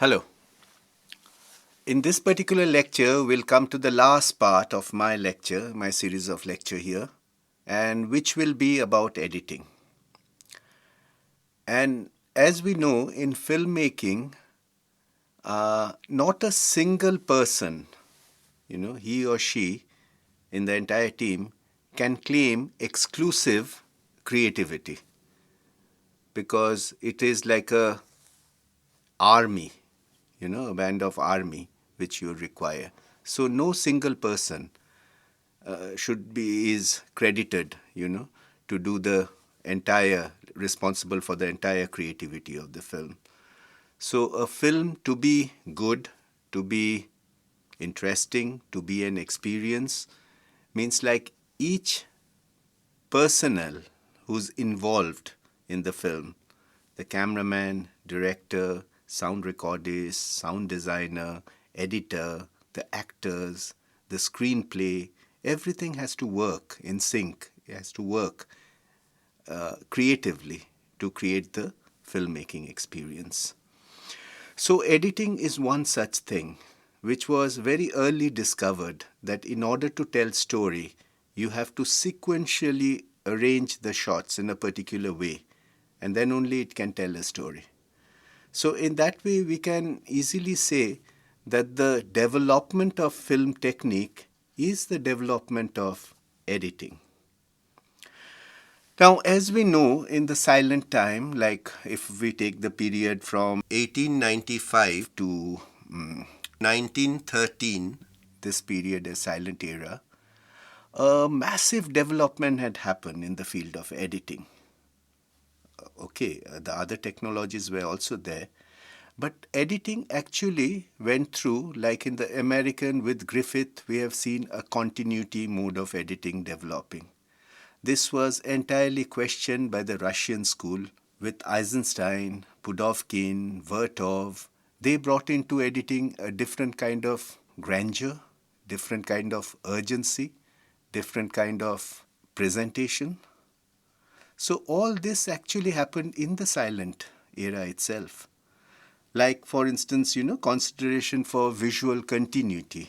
Hello. In this particular lecture, we'll come to the last part of my lecture, my series of lecture here, and which will be about editing. And as we know, in filmmaking, not a single person, he or she in the entire team can claim exclusive creativity, because it is like a army, a band of army which you require. So no single person is credited, to do the entire, responsible for the entire creativity of the film. So a film, to be good, to be interesting, to be an experience, means like each personnel who's involved in the film, the cameraman, director, sound recordist, sound designer, editor, the actors, the screenplay, everything has to work in sync. It has to work creatively to create the filmmaking experience. So editing is one such thing, which was very early discovered, that in order to tell story, you have to sequentially arrange the shots in a particular way, and then only it can tell a story. So in that way, we can easily say that the development of film technique is the development of editing. Now, as we know, in the silent time, like if we take the period from 1895 to 1913, this period is silent era, a massive development had happened in the field of editing. Okay, the other technologies were also there, but editing actually went through, like in the American with Griffith, we have seen a continuity mode of editing developing. This was entirely questioned by the Russian school with Eisenstein, Pudovkin, Vertov. They brought into editing a different kind of grandeur, different kind of urgency, different kind of presentation. So all this actually happened in the silent era itself. Like, for instance, consideration for visual continuity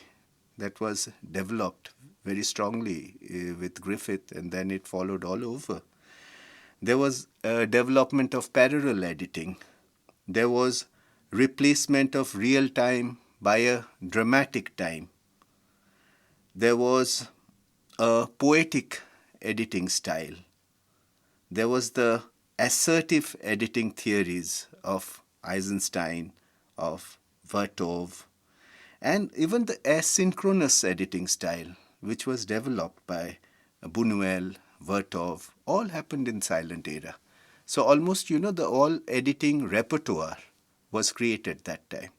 that was developed very strongly with Griffith, and then it followed all over. There was a development of parallel editing. There was replacement of real time by a dramatic time. There was a poetic editing style. There was the assertive editing theories of Eisenstein, of Vertov, and even the asynchronous editing style, which was developed by Buñuel, Vertov, all happened in silent era. So almost, the all editing repertoire was created that time.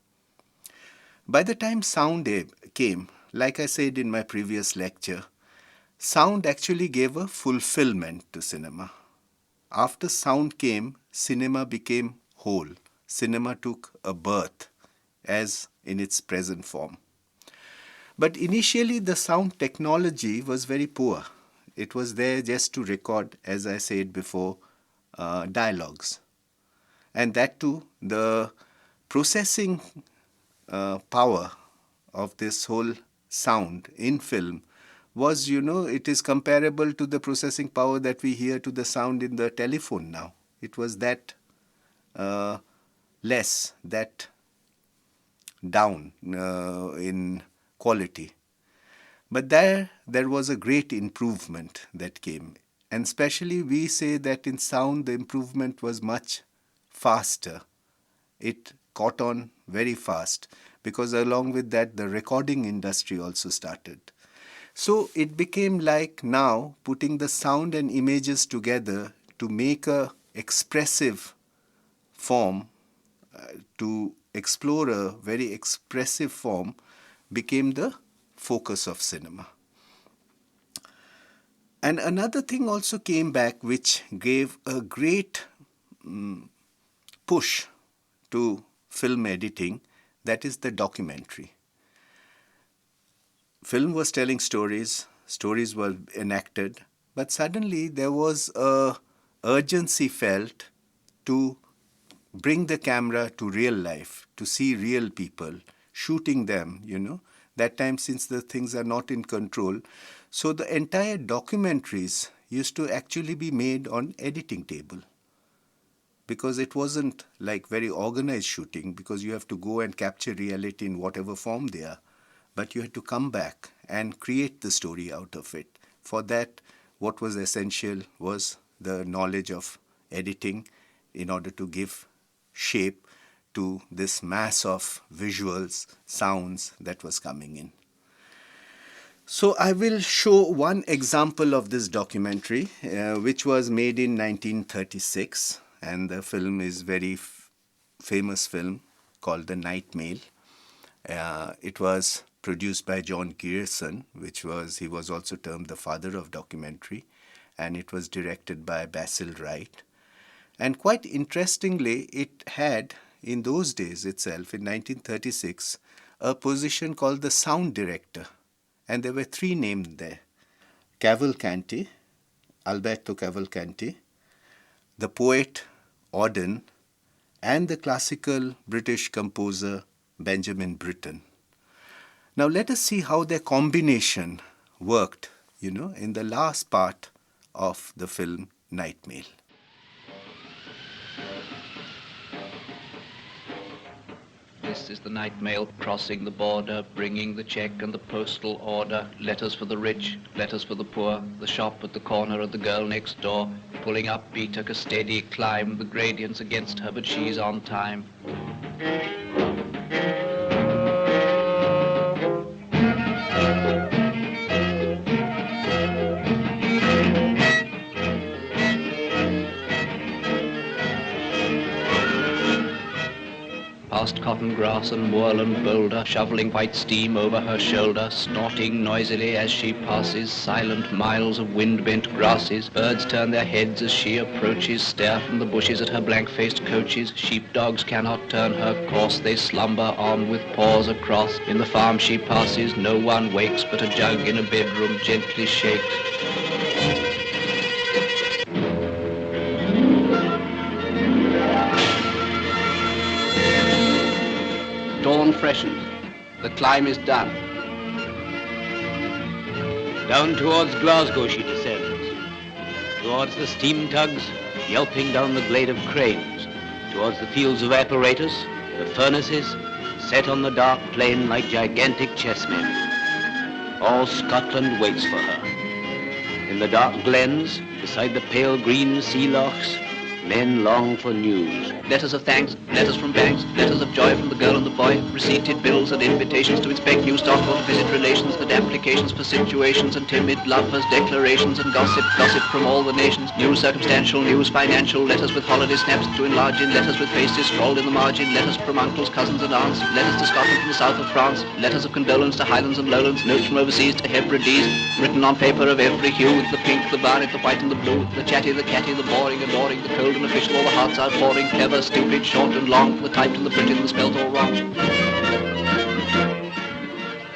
By the time sound came, like I said in my previous lecture, sound actually gave a fulfillment to cinema. After sound came, cinema became whole. Cinema took a birth as in its present form. But initially, the sound technology was very poor. It was there just to record, as I said before, dialogues. And that too, the processing power of this whole sound in film was, it is comparable to the processing power that we hear to the sound in the telephone now. It was that less, that down in quality. But there was a great improvement that came. And especially we say that in sound the improvement was much faster. It caught on very fast, because along with that the recording industry also started. So it became like now putting the sound and images together to make a expressive form, to explore a very expressive form, became the focus of cinema. And another thing also came back which gave a great push to film editing, that is the documentary. Film was telling stories, stories were enacted, but suddenly there was a urgency felt to bring the camera to real life, to see real people, shooting them, that time since the things are not in control. So the entire documentaries used to actually be made on editing table, because it wasn't like very organized shooting, because you have to go and capture reality in whatever form they are. But you had to come back and create the story out of it. For that, what was essential was the knowledge of editing in order to give shape to this mass of visuals, sounds that was coming in. So I will show one example of this documentary, which was made in 1936, and the film is very famous film called The Night Mail. It was produced by John Grierson, he was also termed the father of documentary, and it was directed by Basil Wright. And quite interestingly, it had, in those days itself, in 1936, a position called the sound director. And there were three named there: Cavalcanti, Alberto Cavalcanti, the poet Auden, and the classical British composer Benjamin Britten. Now let us see how their combination worked, in the last part of the film Night Mail. This is the night mail crossing the border, bringing the check and the postal order, letters for the rich, letters for the poor, the shop at the corner of the girl next door, pulling up beat took a steady climb, the gradient's against her but she's on time. Past cotton grass and moorland boulder, shoveling white steam over her shoulder, snorting noisily as she passes, silent miles of wind-bent grasses. Birds turn their heads as she approaches, stare from the bushes at her blank-faced coaches. Sheepdogs cannot turn her course, they slumber on with paws across. In the farm she passes, no one wakes, but a jug in a bedroom gently shakes. Dawn freshens. The climb is done. Down towards Glasgow she descends, towards the steam tugs yelping down the glade of cranes, towards the fields of apparatus, the furnaces, set on the dark plain like gigantic chessmen. All Scotland waits for her. In the dark glens, beside the pale green sea lochs, men long for news. Letters of thanks, letters from banks, letters of joy from the girl and the boy, receipted bills and invitations to inspect new stock or to visit relations, and applications for situations and timid lovers, declarations and gossip from all the nations, news circumstantial, news financial, letters with holiday snaps to enlarge in, letters with faces scrawled in the margin, letters from uncles, cousins and aunts, letters to Scotland from the south of France, letters of condolence to Highlands and Lowlands, notes from overseas to Hebrides, written on paper of every hue, the pink, the violet, the white and the blue, the chatty, the catty, the boring, adoring, the cold and official, all the hearts outpouring, clever, stupid, short and long, the typed and the printed and the spelt all wrong.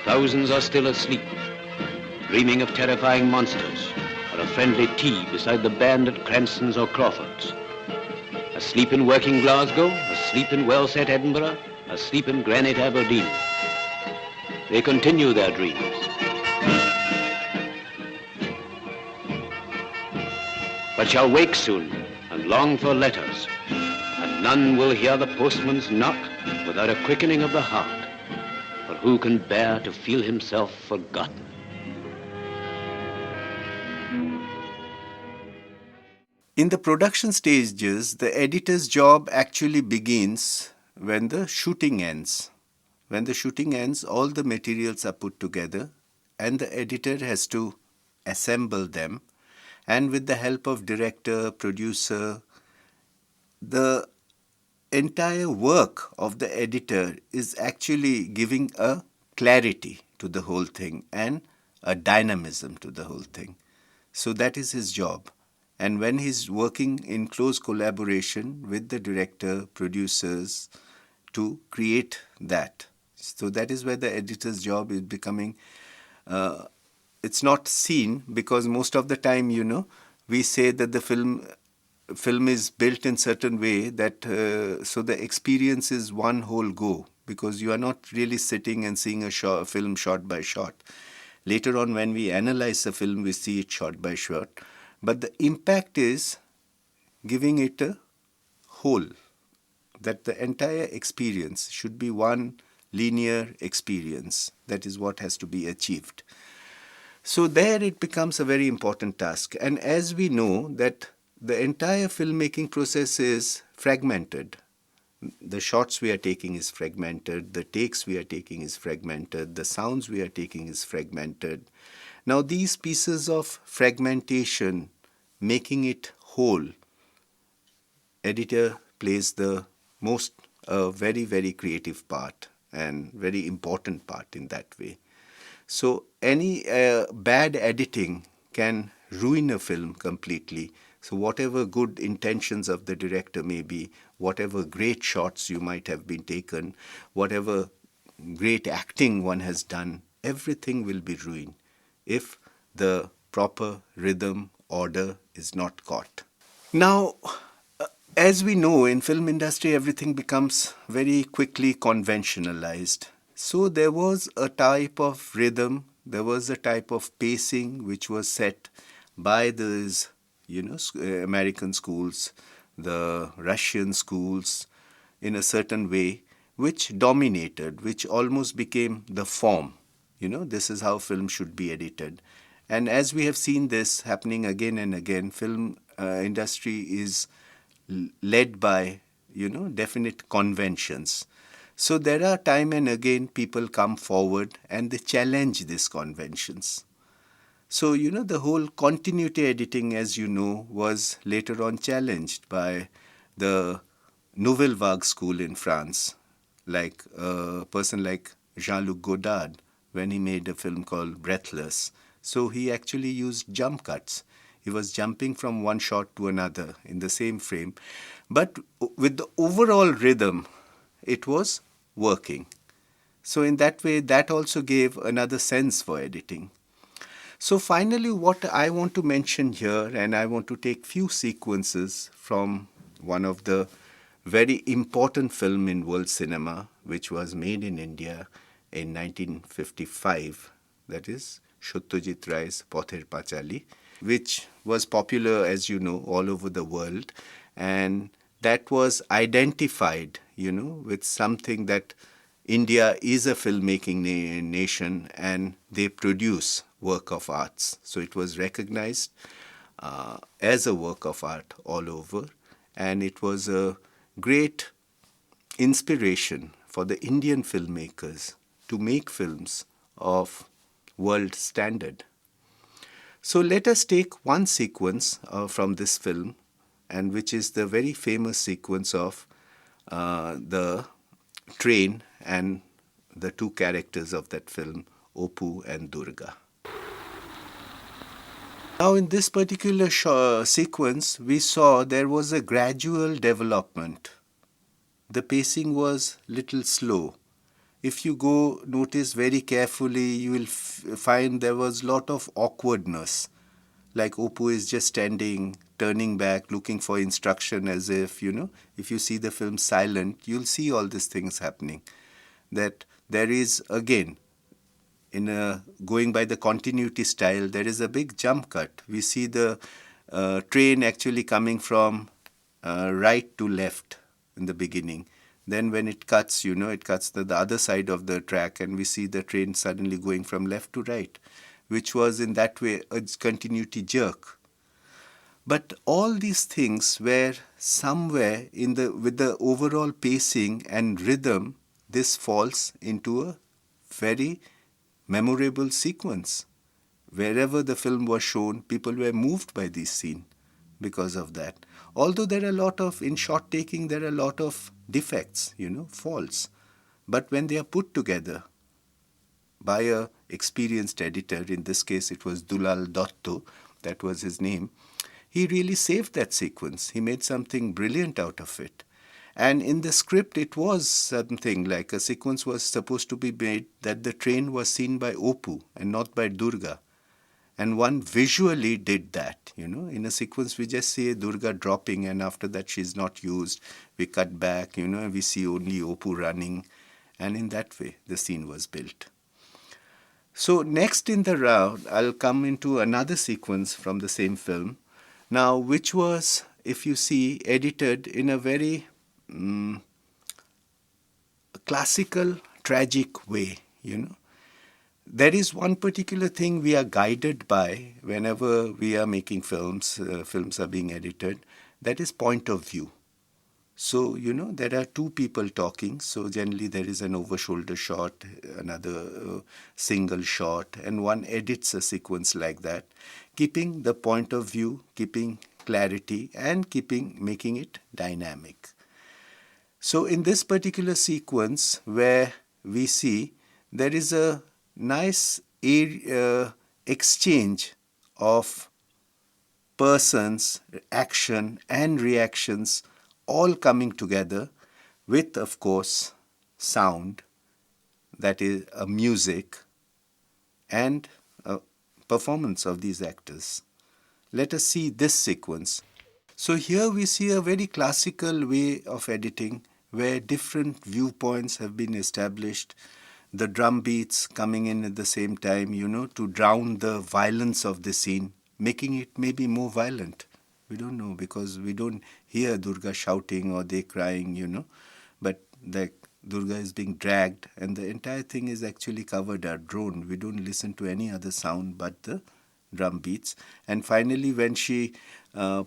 Thousands are still asleep, dreaming of terrifying monsters, or a friendly tea beside the band at Cranston's or Crawford's. Asleep in working Glasgow, asleep in well-set Edinburgh, asleep in granite Aberdeen. They continue their dreams. But shall wake soon and long for letters, and none will hear the postman's knock without a quickening of the heart, for who can bear to feel himself forgotten? In the production stages, the editor's job actually begins when the shooting ends. When the shooting ends, all the materials are put together and the editor has to assemble them, and with the help of director, producer, the entire work of the editor is actually giving a clarity to the whole thing and a dynamism to the whole thing. So that is his job. And when he's working in close collaboration with the director, producers, to create that. So that is where the editor's job is becoming, it's not seen, because most of the time, we say that the film film is built in certain way that so the experience is one whole go, because you are not really sitting and seeing a film shot by shot. Later on, when we analyze the film, we see it shot by shot, but the impact is giving it a whole, that the entire experience should be one linear experience. That is what has to be achieved. So there it becomes a very important task. And as we know that the entire filmmaking process is fragmented. The shots we are taking is fragmented, the takes we are taking is fragmented, the sounds we are taking is fragmented. Now these pieces of fragmentation, making it whole, editor plays the most very, very creative part and very important part in that way. So any bad editing can ruin a film completely. So whatever good intentions of the director may be, whatever great shots you might have been taken, whatever great acting one has done, everything will be ruined if the proper rhythm, order is not caught. Now, as we know, in film industry, everything becomes very quickly conventionalized. So there was a type of rhythm, there was a type of pacing which was set by these, American schools, the Russian schools, in a certain way, which dominated, which almost became the form. This is how film should be edited. And as we have seen this happening again and again, film industry is led by, definite conventions. So there are time and again people come forward and they challenge these conventions. So, the whole continuity editing, as you know, was later on challenged by the Nouvelle Vague school in France, like a person like Jean-Luc Godard, when he made a film called Breathless. So he actually used jump cuts. He was jumping from one shot to another in the same frame. But with the overall rhythm, it was working. So in that way, that also gave another sense for editing. So finally, what I want to mention here, and I want to take few sequences from one of the very important film in world cinema, which was made in India in 1955, that is Satyajit Ray's Pather Panchali, which was popular, as you know, all over the world. And that was identified, with something that India is a filmmaking nation and they produce work of arts. So it was recognized as a work of art all over. And it was a great inspiration for the Indian filmmakers to make films of world standard. So let us take one sequence from this film, and which is the very famous sequence of the train and the two characters of that film, Opu and Durga. Now in this particular sequence, we saw there was a gradual development. The pacing was little slow. If you go notice very carefully, you will find there was lot of awkwardness. Like Opu is just standing, turning back, looking for instruction as if, if you see the film silent, you'll see all these things happening. That there is, again, going by the continuity style, there is a big jump cut. We see the train actually coming from right to left in the beginning. Then when it cuts, it cuts the other side of the track and we see the train suddenly going from left to right, which was in that way a continuity jerk. But all these things were somewhere with the overall pacing and rhythm, this falls into a very memorable sequence. Wherever the film was shown, people were moved by this scene because of that. Although there are a lot of, in shot taking, there are a lot of defects, faults. But when they are put together by a experienced editor, in this case it was Dulal Dotto, that was his name, he really saved that sequence. He made something brilliant out of it. And in the script, it was something like a sequence was supposed to be made that the train was seen by Opu and not by Durga. And one visually did that, In a sequence, we just see Durga dropping, and after that she's not used. We cut back, and we see only Opu running. And in that way, the scene was built. So next in the round, I'll come into another sequence from the same film. Now, which was, if you see, edited in a very classical, tragic way, There is one particular thing we are guided by whenever we are making films, films are being edited, that is point of view. So, there are two people talking, so generally there is an over-shoulder shot, another single shot, and one edits a sequence like that, keeping the point of view, keeping clarity, and making it dynamic. So in this particular sequence where we see there is a nice exchange of persons, action and reactions all coming together with, of course, sound, that is a music, and a performance of these actors. Let us see this sequence. So here we see a very classical way of editing where different viewpoints have been established, the drum beats coming in at the same time, to drown the violence of the scene, making it maybe more violent. We don't know because we don't hear Durga shouting or they crying, but the Durga is being dragged and the entire thing is actually covered or drone. We don't listen to any other sound but the drum beats. And finally, when she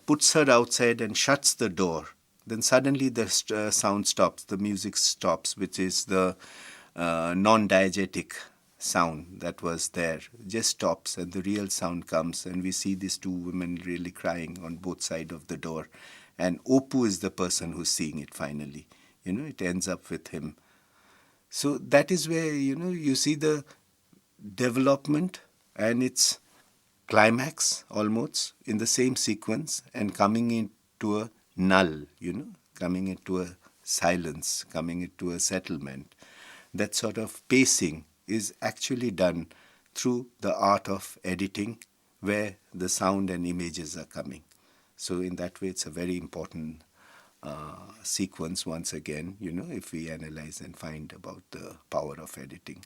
puts her outside and shuts the door, then suddenly the sound stops, the music stops, which is the non-diegetic sound that was there, just stops and the real sound comes and we see these two women really crying on both sides of the door. And Opu is the person who's seeing it finally. It ends up with him. So that is where, you see the development and its climax almost in the same sequence and coming into a null, coming into a silence, coming into a settlement. That sort of pacing is actually done through the art of editing where the sound and images are coming. So in that way, it's a very important sequence once again, if we analyze and find about the power of editing.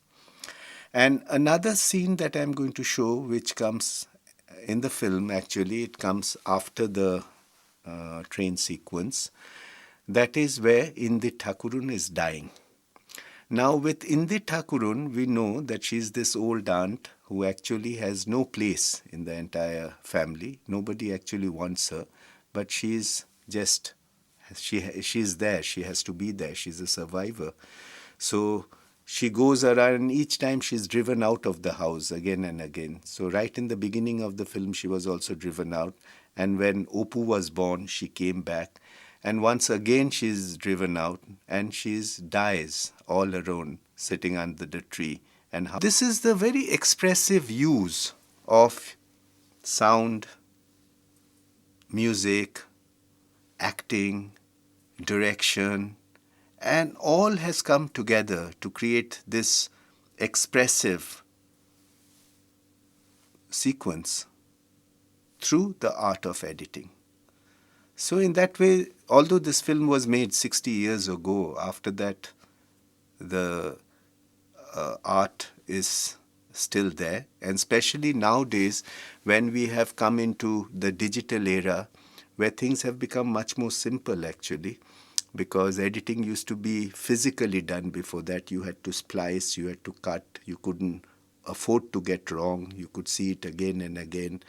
And another scene that I'm going to show, which comes in the film, actually, it comes after the train sequence. That is where Indi Thakurun is dying. Now, with Indi Thakurun, we know that she's this old aunt who actually has no place in the entire family. Nobody actually wants her, but she's just, she's there. She has to be there. She's a survivor. So she goes around and each time she's driven out of the house again and again. So right in the beginning of the film, she was also driven out. And when Opu was born, she came back. And once again, she's driven out and she dies all alone, sitting under the tree. And this is the very expressive use of sound, music, acting, direction, and all has come together to create this expressive sequence through the art of editing. So in that way, although this film was made 60 years ago, after that the art is still there. And especially nowadays, when we have come into the digital era, where things have become much more simple actually, because editing used to be physically done. Before that, you had to splice, you had to cut, you couldn't afford to get wrong, you could see it again and again.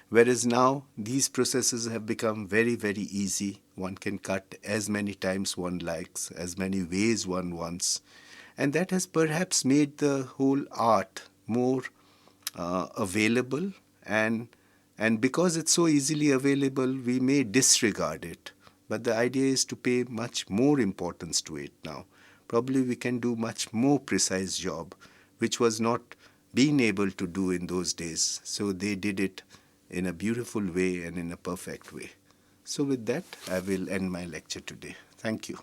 Whereas now, these processes have become very, very easy. One can cut as many times one likes, as many ways one wants. And that has perhaps made the whole art more available. And because it's so easily available, we may disregard it. But the idea is to pay much more importance to it now. Probably we can do much more precise job, which was not being able to do in those days. So they did it in a beautiful way and in a perfect way. So with that, I will end my lecture today. Thank you.